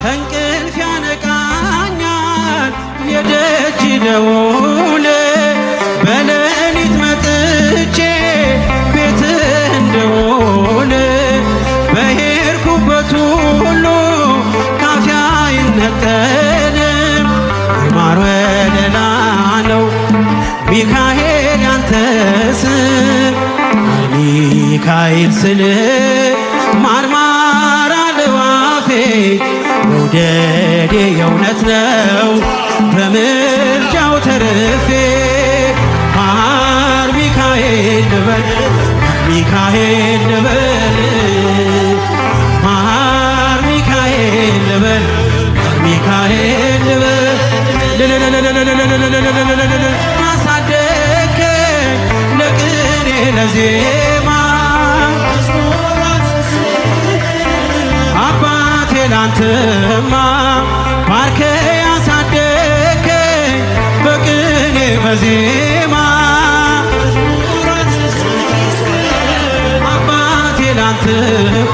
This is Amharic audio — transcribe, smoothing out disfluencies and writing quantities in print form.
እንቅልፍ ያነቃኛል የደጅ ደውል በሌሊት መጥቼ ቤትህ እንደውል በሄድኩበት ሁሉ ካፊያ አይነጠልም ማር ወለላ ነው ሚካኤል ያንተ ስም ሚካኤል ስል ማርማር አለው አፌ መውደዴ የእውነት ነው በምልጃው ተርፌ ማር ሚካኤል ልበል ሚካኤል ልበል ማር ሚካኤል ልበል ሚካኤል ልበል አሳደግከኝ ለቅኔ ለዜማ አባቴ ላንተማ ባርከ ያሳደግከኝ በቅኔ በዜማ አባቴ ላንተማ